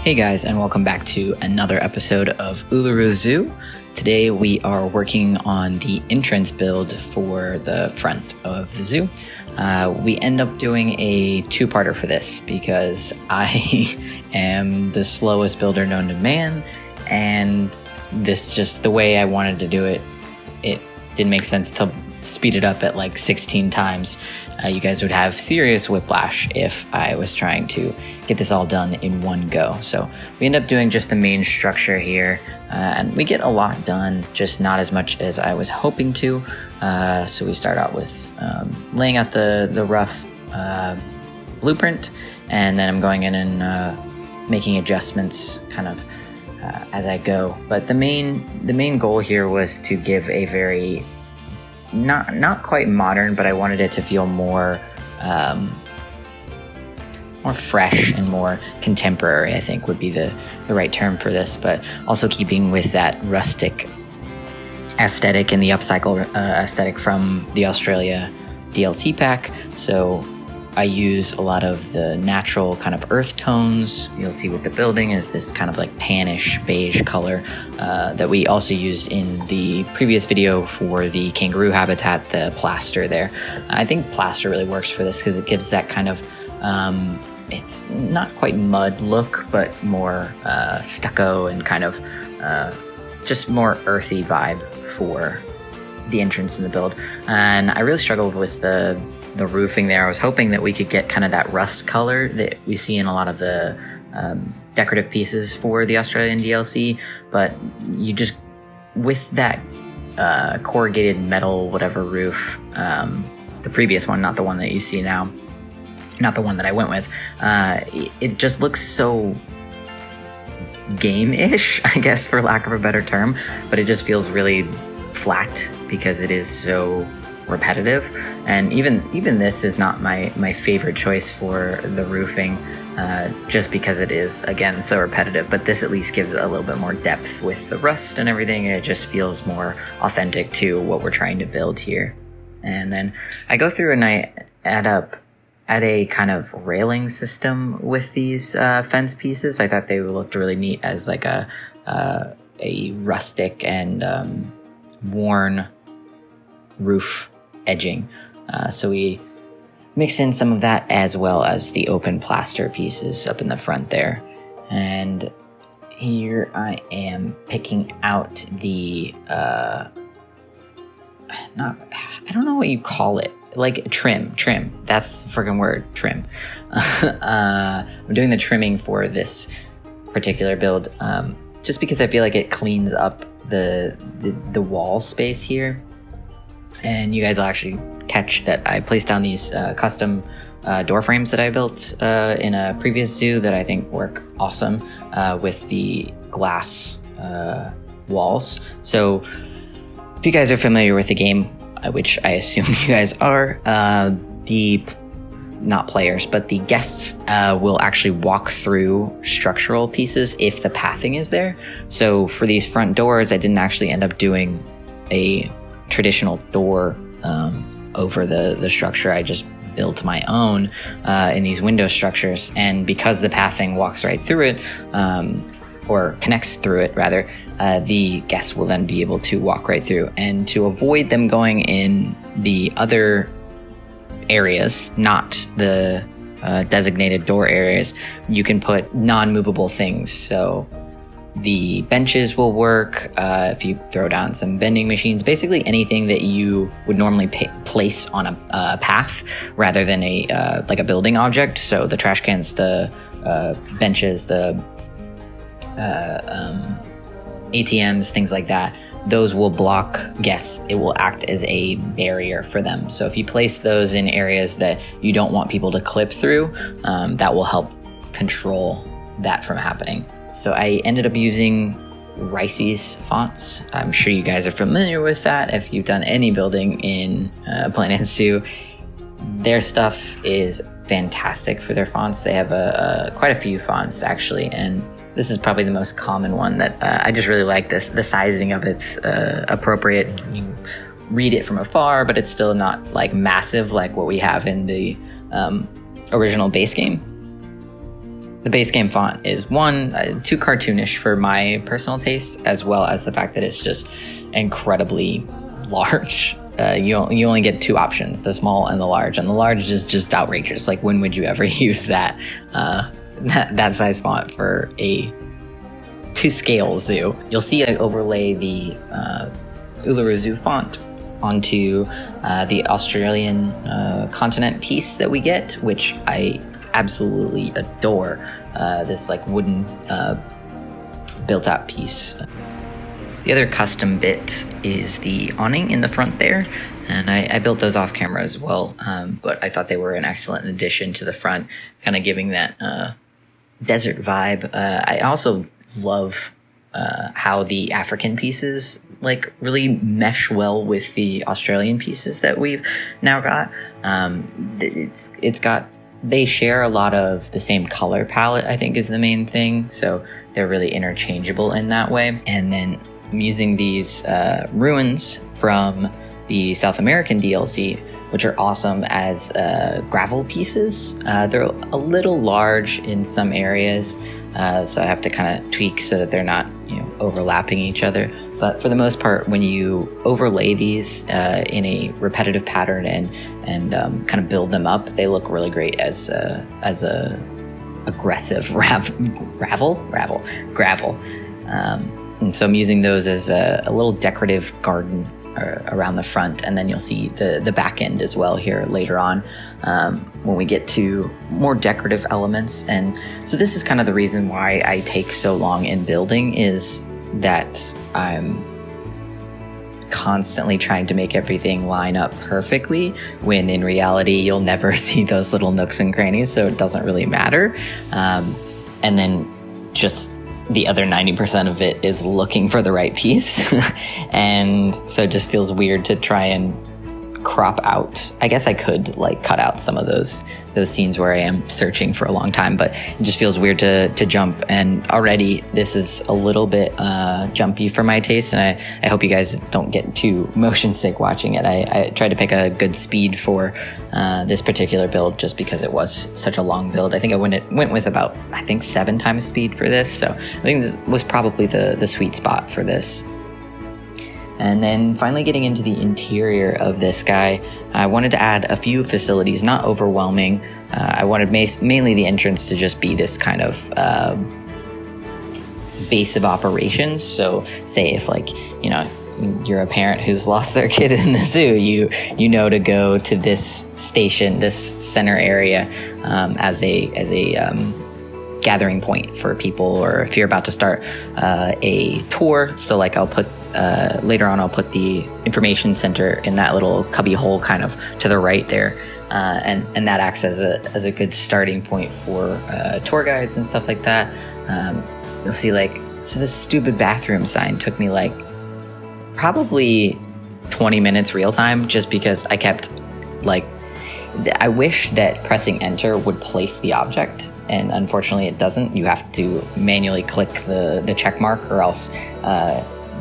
Hey guys, and welcome back to another episode of Uluru Zoo. Today we are working on the entrance build for the front of the zoo. We end up doing a two-parter for this because I am the slowest builder known to man, and this just the way I wanted to do it, it didn't make sense to speed it up at like 16 times. You guys would have serious whiplash if I was trying to get this all done in one go. So we end up doing just the main structure here, and we get a lot done, just not as much as I was hoping to. So we start out with laying out the rough blueprint, and then I'm going in and making adjustments kind of as I go. But the main goal here was to give a very not quite modern, but I wanted it to feel more fresh and more contemporary, I think would be the right term for this, but also keeping with that rustic aesthetic and the upcycle aesthetic from the Australia DLC pack. So I use a lot of the natural kind of earth tones. You'll see with the building is this kind of like tannish beige color that we also used in the previous video for the kangaroo habitat, the plaster there. I think plaster really works for this because it gives that kind of, it's not quite mud look, but more stucco and kind of just more earthy vibe for the entrance in the build. And I really struggled with the roofing there. I was hoping that we could get kind of that rust color that we see in a lot of the decorative pieces for the Australian DLC, but you just, with that corrugated metal whatever roof, the previous one, not the one that you see now, not the one that I went with, it just looks so game-ish, I guess, for lack of a better term, but it just feels really flat because it is so repetitive. And even this is not my favorite choice for the roofing, just because it is, again, so repetitive, but this at least gives a little bit more depth with the rust and everything, and it just feels more authentic to what we're trying to build here. And then I go through and I add a kind of railing system with these fence pieces. I thought they looked really neat as like a rustic and worn roof edging. So we mix in some of that as well as the open plaster pieces up in the front there. And here I am picking out the, I don't know what you call it. Like trim. That's the freaking word, trim. I'm doing the trimming for this particular build, just because I feel like it cleans up the wall space here. And you guys will actually catch that I placed down these custom door frames that I built in a previous zoo that I think work awesome with the glass walls. So if you guys are familiar with the game, which I assume you guys are, not players, but the guests will actually walk through structural pieces if the pathing is there. So for these front doors, I didn't actually end up doing a traditional door over the structure. I just built my own in these window structures, and because the pathing walks right through it, or connects through it rather, the guests will then be able to walk right through. And to avoid them going in the other areas, not the designated door areas, you can put non-movable things. So the benches will work if you throw down some vending machines, basically anything that you would normally place on a path rather than like a building object. So the trash cans, the benches, the ATMs, things like that, those will block guests. It will act as a barrier for them. So if you place those in areas that you don't want people to clip through, that will help control that from happening. So I ended up using Rice's fonts. I'm sure you guys are familiar with that if you've done any building in Planet Zoo. Their stuff is fantastic for their fonts. They have quite a few fonts actually, and this is probably the most common one that I just really like this. The sizing of it's appropriate. You read it from afar, but it's still not like massive like what we have in the original base game. the base game font is too cartoonish for my personal taste, as well as the fact that it's just incredibly large. You only get two options, the small and the large, and the large is just outrageous. Like, when would you ever use that size font for a to scale zoo? You'll see I overlay the Uluru Zoo font onto the Australian continent piece that we get, which I absolutely adore. This like wooden built out piece. The other custom bit is the awning in the front there, and I built those off camera as well, but I thought they were an excellent addition to the front, kind of giving that desert vibe. I also love how the African pieces like really mesh well with the Australian pieces that we've now got. They share a lot of the same color palette, I think, is the main thing, so they're really interchangeable in that way. And then I'm using these ruins from the South American DLC, which are awesome as gravel pieces. They're a little large in some areas, so I have to kind of tweak so that they're not, overlapping each other. But for the most part, when you overlay these in a repetitive pattern and kind of build them up, they look really great as a aggressive gravel. And so I'm using those as a little decorative garden around the front, and then you'll see the back end as well here later on when we get to more decorative elements. And so this is kind of the reason why I take so long in building, is that I'm constantly trying to make everything line up perfectly, when in reality you'll never see those little nooks and crannies, so it doesn't really matter. And then just the other 90% of it is looking for the right piece. And so it just feels weird to try and crop out. I guess I could like cut out some of those scenes where I am searching for a long time, but it just feels weird to jump. And already this is a little bit jumpy for my taste, and I hope you guys don't get too motion sick watching it. I tried to pick a good speed for this particular build, just because it was such a long build. I think I went with about 7 times speed for this, so I think this was probably the sweet spot for this. And then finally getting into the interior of this guy, I wanted to add a few facilities, not overwhelming. I wanted mainly the entrance to just be this kind of base of operations. So say if you're a parent who's lost their kid in the zoo, you know to go to this station, this center area, as a gathering point for people, or if you're about to start a tour. So like I'll put later on, I'll put the information center in that little cubby hole kind of to the right there, and that acts as a good starting point for tour guides and stuff like that. You'll see so this stupid bathroom sign took me probably 20 minutes real time, just because I kept I wish that pressing enter would place the object, and unfortunately it doesn't. You have to manually click the check mark, or else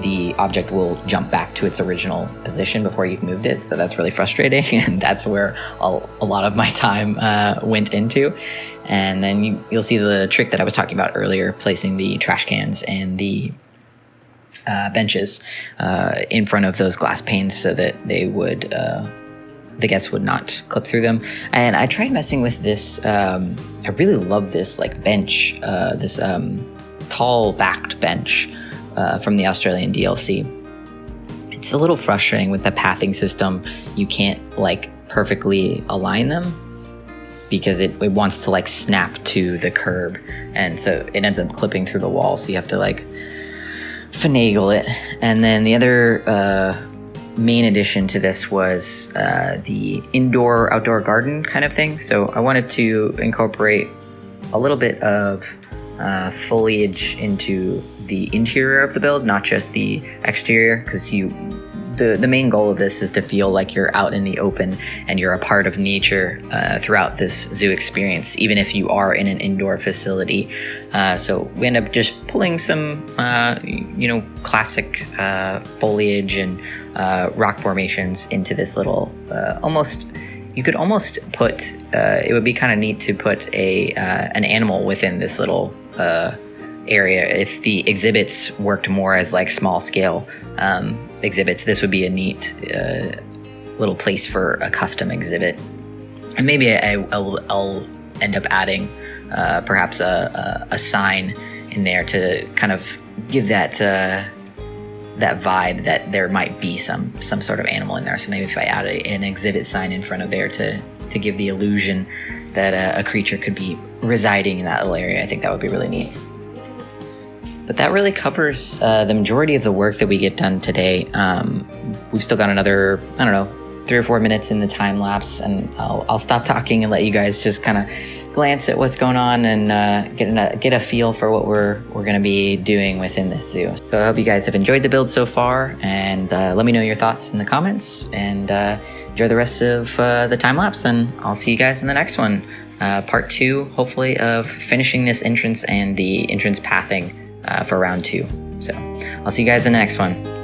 the object will jump back to its original position before you've moved it. So that's really frustrating, and that's where a lot of my time went into. And then you'll see the trick that I was talking about earlier, placing the trash cans and the benches in front of those glass panes so that they would the guests would not clip through them. And I tried messing with this. I really love this bench, this tall backed bench from the Australian DLC. It's a little frustrating with the pathing system. You can't perfectly align them, because it wants to snap to the curb, and so it ends up clipping through the wall. So you have to finagle it. And then the other main addition to this was the indoor-outdoor garden kind of thing. So I wanted to incorporate a little bit of foliage into the interior of the build, not just the exterior, because the main goal of this is to feel like you're out in the open and you're a part of nature throughout this zoo experience, even if you are in an indoor facility. So we end up just pulling some, classic foliage and rock formations into this little, almost, you could almost put, it would be kind of neat to put an animal within this little area. If the exhibits worked more as like small scale exhibits, this would be a neat little place for a custom exhibit. And maybe I'll end up adding perhaps a sign in there to kind of give that vibe that there might be some sort of animal in there. So maybe if I add an exhibit sign in front of there to give the illusion that a creature could be residing in that little area, I think that would be really neat. But that really covers the majority of the work that we get done today. We've still got another, 3 or 4 minutes in the time lapse, and I'll stop talking and let you guys just kind of glance at what's going on and get a feel for what we're going to be doing within this zoo. So I hope you guys have enjoyed the build so far, and let me know your thoughts in the comments, and enjoy the rest of the time lapse, and I'll see you guys in the next one. Part 2, hopefully, of finishing this entrance and the entrance pathing for round 2. So I'll see you guys in the next one.